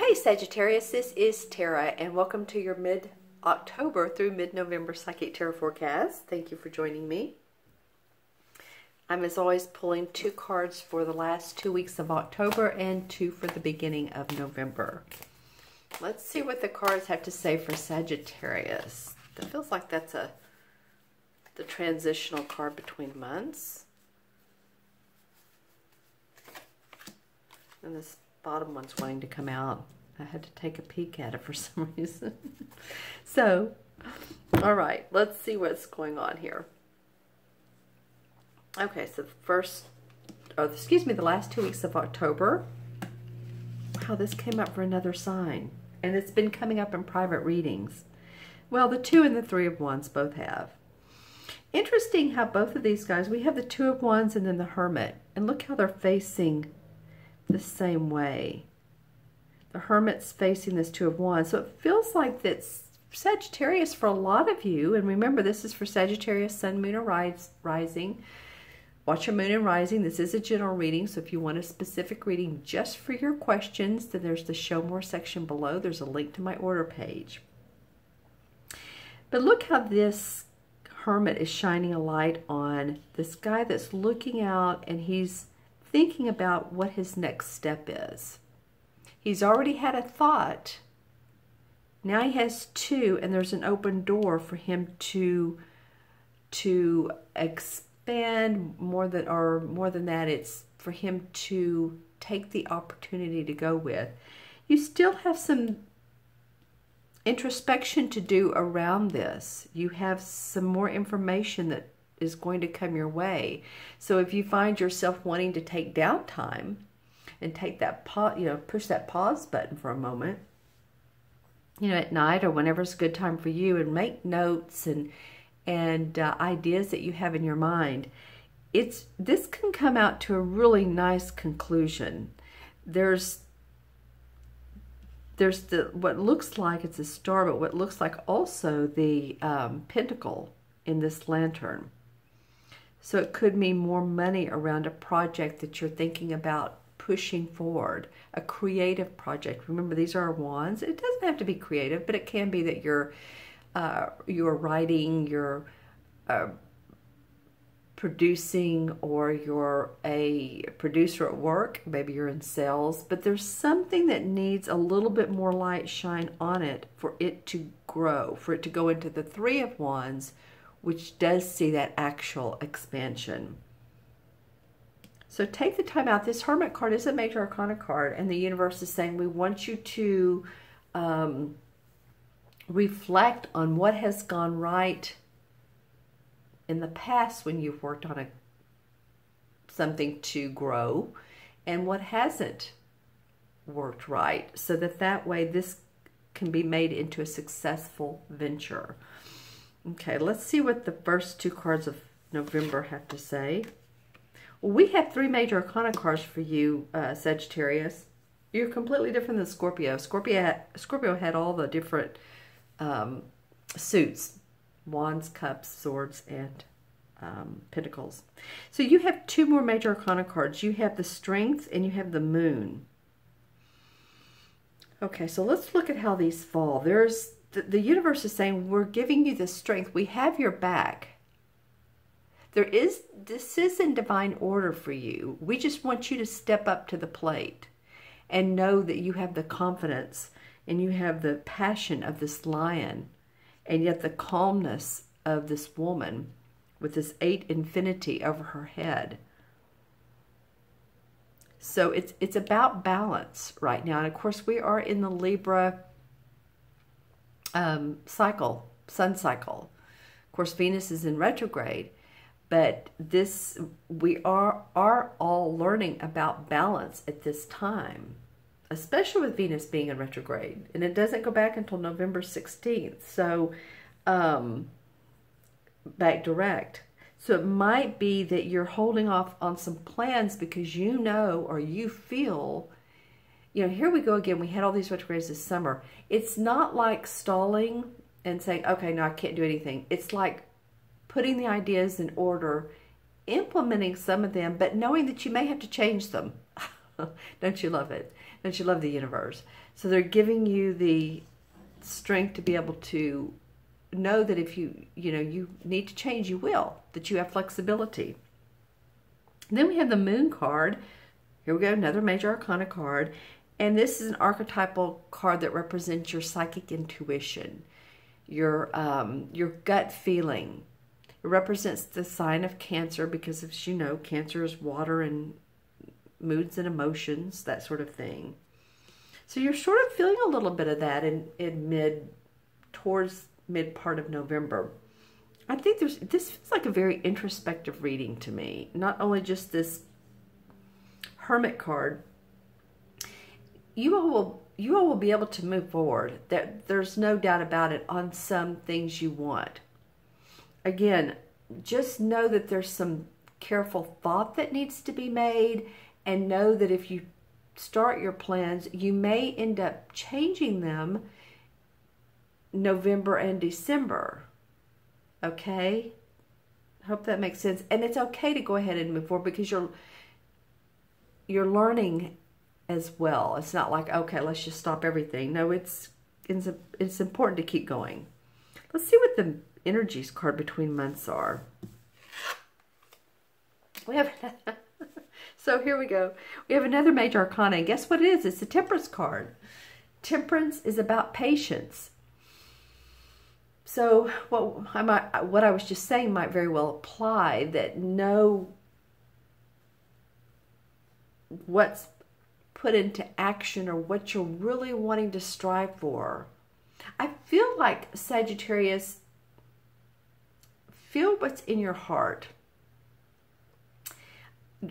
Hey Sagittarius, this is Tara and welcome to your mid-October through mid-November Psychic Tarot forecast. Thank you for joining me. I'm as always pulling two cards for the last 2 weeks of October and two for the beginning of November. Let's see what the cards have to say for Sagittarius. That feels like that's the transitional card between months. And this bottom one's wanting to come out. I had to take a peek at it for some reason. So, all right, let's see what's going on here. Okay, so the last 2 weeks of October. Wow, this came up for another sign. And it's been coming up in private readings. Well, the 2 and the 3 of Wands both have. Interesting how both of these guys, we have the 2 of Wands and then the Hermit. And look how they're facing the same way. The Hermit's facing this 2 of Wands. So it feels like that's Sagittarius for a lot of you. And remember, this is for Sagittarius, Sun, Moon, or Rising. Watch your Moon and Rising. This is a general reading. So if you want a specific reading just for your questions, then there's the Show More section below. There's a link to my order page. But look how this Hermit is shining a light on this guy that's looking out and he's thinking about what his next step is. He's already had a thought. Now he has 2, and there's an open door for him to expand more than that. It's for him to take the opportunity to go with. You still have some introspection to do around this. You have some more information that is going to come your way. So if you find yourself wanting to take downtime and take that push that pause button for a moment, at night or whenever it's a good time for you, and make notes and ideas that you have in your mind, this can come out to a really nice conclusion. There's what looks like it's a star, but what looks like also the pentacle in this lantern. So it could mean more money around a project that you're thinking about pushing forward, a creative project. Remember, these are wands. It doesn't have to be creative, but it can be that you're writing, you're producing, or you're a producer at work. Maybe you're in sales, but there's something that needs a little bit more light shine on it for it to grow, for it to go into the 3 of Wands, which does see that actual expansion. So take the time out. This Hermit card is a major arcana card, and the universe is saying we want you to reflect on what has gone right in the past when you've worked on something to grow, and what hasn't worked right, so that way this can be made into a successful venture. Okay, let's see what the first 2 cards of November have to say. Well, we have 3 major arcana cards for you, Sagittarius. You're completely different than Scorpio. Scorpio had all the different suits: Wands, Cups, Swords, and Pentacles. So you have 2 more major arcana cards. You have the Strength and you have the Moon. Okay, so let's look at how these fall. The universe is saying, we're giving you the strength. We have your back. This is in divine order for you. We just want you to step up to the plate and know that you have the confidence and you have the passion of this lion, and yet the calmness of this woman with this 8 infinity over her head. So it's about balance right now. And of course, we are in the Libra cycle, sun cycle. Of course, Venus is in retrograde, but we are all learning about balance at this time, especially with Venus being in retrograde, and it doesn't go back until November 16th. So back direct. So it might be that you're holding off on some plans because you know, or you feel, here we go again. We had all these retrogrades this summer. It's not like stalling and saying, okay, no, I can't do anything. It's like putting the ideas in order, implementing some of them, but knowing that you may have to change them. Don't you love it? Don't you love the universe? So they're giving you the strength to be able to know that if you need to change, you will, that you have flexibility. And then we have the Moon card. Here we go, another major arcana card. And this is an archetypal card that represents your psychic intuition, your gut feeling. It represents the sign of Cancer because, as you know, Cancer is water and moods and emotions, that sort of thing. So you're sort of feeling a little bit of that towards mid part of November. I think this feels like a very introspective reading to me. Not only just this Hermit card. You all will be able to move forward. There's no doubt about it on some things you want. Again, just know that there's some careful thought that needs to be made, and know that if you start your plans, you may end up changing them November and December. Okay? Hope that makes sense. And it's okay to go ahead and move forward because you're learning as well. It's not like, okay, let's just stop everything. No, it's important to keep going. Let's see what the energies card between months are. We have so here we go. We have another major arcana, and guess what it is? It's the Temperance card. Temperance is about patience. So what I was just saying might very well apply, that know what's put into action or what you're really wanting to strive for. I feel like, Sagittarius, feel what's in your heart.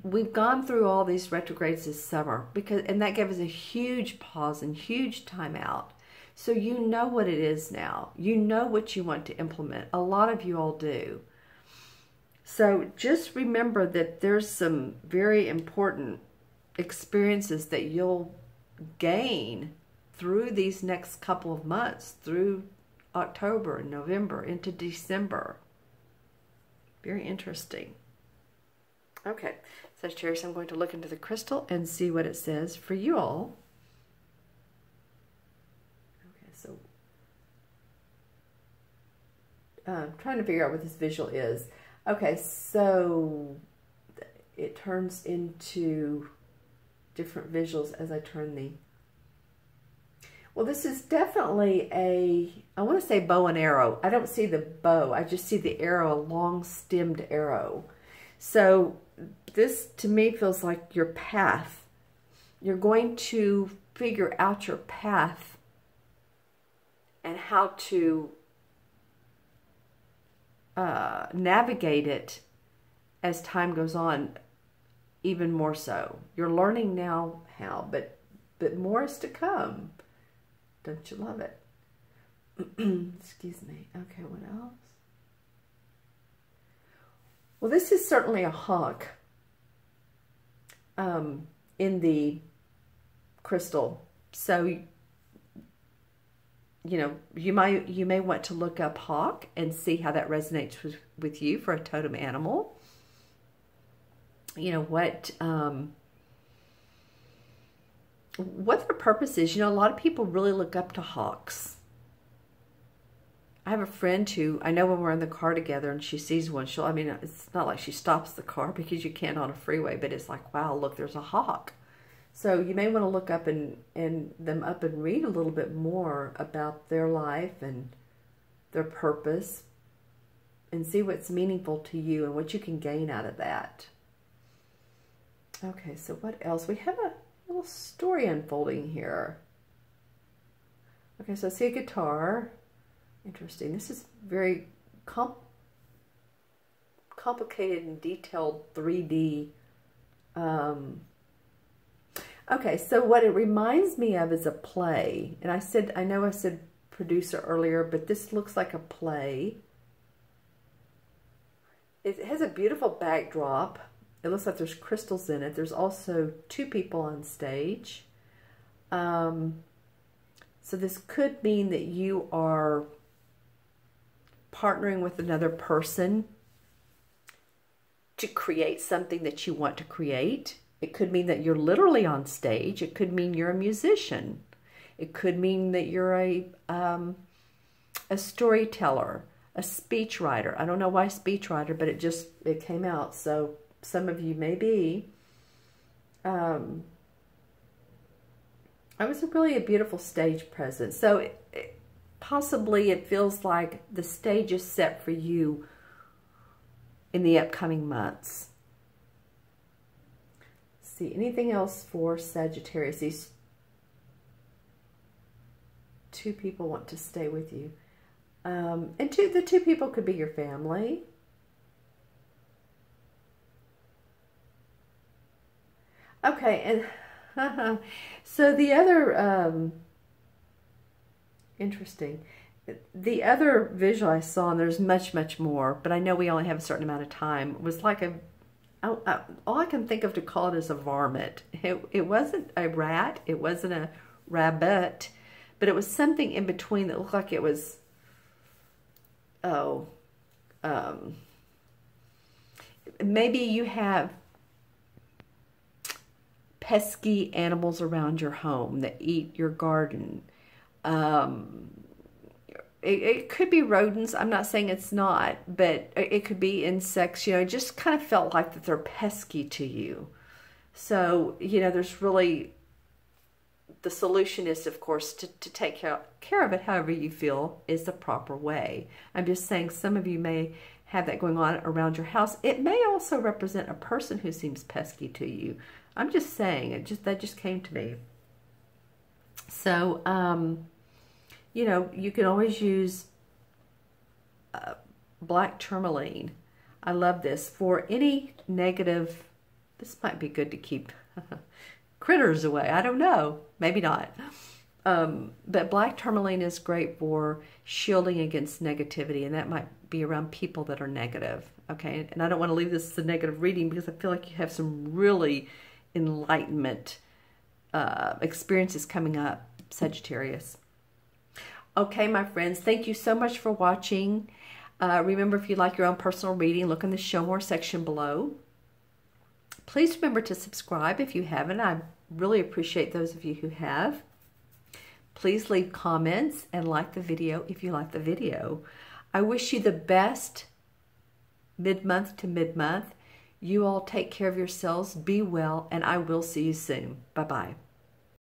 We've gone through all these retrogrades this summer, and that gave us a huge pause and huge time out. So you know what it is now. You know what you want to implement. A lot of you all do. So just remember that there's some very important experiences that you'll gain through these next couple of months, through October and November into December. Very interesting. Okay, Sagittarius, I'm going to look into the crystal and see what it says for you all. Okay, so I'm trying to figure out what this visual is. Okay, so it turns into different visuals as I turn the... Well, this is definitely I want to say bow and arrow. I don't see the bow. I just see the arrow, a long-stemmed arrow. So this, to me, feels like your path. You're going to figure out your path and how to navigate it as time goes on, even more so. You're learning now how, but more is to come. Don't you love it? Excuse me. Okay, what else? Well, this is certainly a hawk in the crystal. So, you know, you may want to look up hawk and see how that resonates with you for a totem animal. You know, what their purpose is. You know, a lot of people really look up to hawks. I have a friend who, I know when we're in the car together and she sees one, I mean, it's not like she stops the car because you can't on a freeway, but it's like, wow, look, there's a hawk. So you may want to look up and read a little bit more about their life and their purpose and see what's meaningful to you and what you can gain out of that. Okay, so what else? We have a little story unfolding here. Okay, so I see a guitar. Interesting. This is very complicated and detailed 3D. Okay, so what it reminds me of is a play. And I know I said producer earlier, but this looks like a play. It has a beautiful backdrop. It looks like there's crystals in it. There's also two people on stage. So this could mean that you are partnering with another person to create something that you want to create. It could mean that you're literally on stage. It could mean you're a musician. It could mean that you're a storyteller, a speechwriter. I don't know why speechwriter, but it came out. So some of you may be. It was really a beautiful stage presence. So possibly it feels like the stage is set for you in the upcoming months. See, anything else for Sagittarius? These two people want to stay with you. And the two people could be your family. Okay, and so the other, interesting, the other visual I saw, and there's much, much more, but I know we only have a certain amount of time, was like all I can think of to call it is a varmint. It wasn't a rat, it wasn't a rabbit, but it was something in between that looked like it was, maybe you have pesky animals around your home that eat your garden. It could be rodents. I'm not saying it's not, but it could be insects. You know, it just kind of felt like that they're pesky to you. So, you know, there's really, the solution is, of course, to take care of it however you feel is the proper way. I'm just saying some of you may have that going on around your house. It may also represent a person who seems pesky to you. I'm just saying, that just came to me. So, you know, you can always use black tourmaline. I love this. For any negative, this might be good to keep critters away. I don't know. Maybe not. But black tourmaline is great for shielding against negativity, and that might be around people that are negative. Okay, and I don't want to leave this as a negative reading because I feel like you have some really enlightenment experiences coming up, Sagittarius. Okay, my friends, thank you so much for watching. Remember, if you'd like your own personal reading, look in the Show More section below. Please remember to subscribe if you haven't. I really appreciate those of you who have. Please leave comments and like the video if you like the video. I wish you the best mid-month to mid-month. You all take care of yourselves, be well, and I will see you soon. Bye-bye.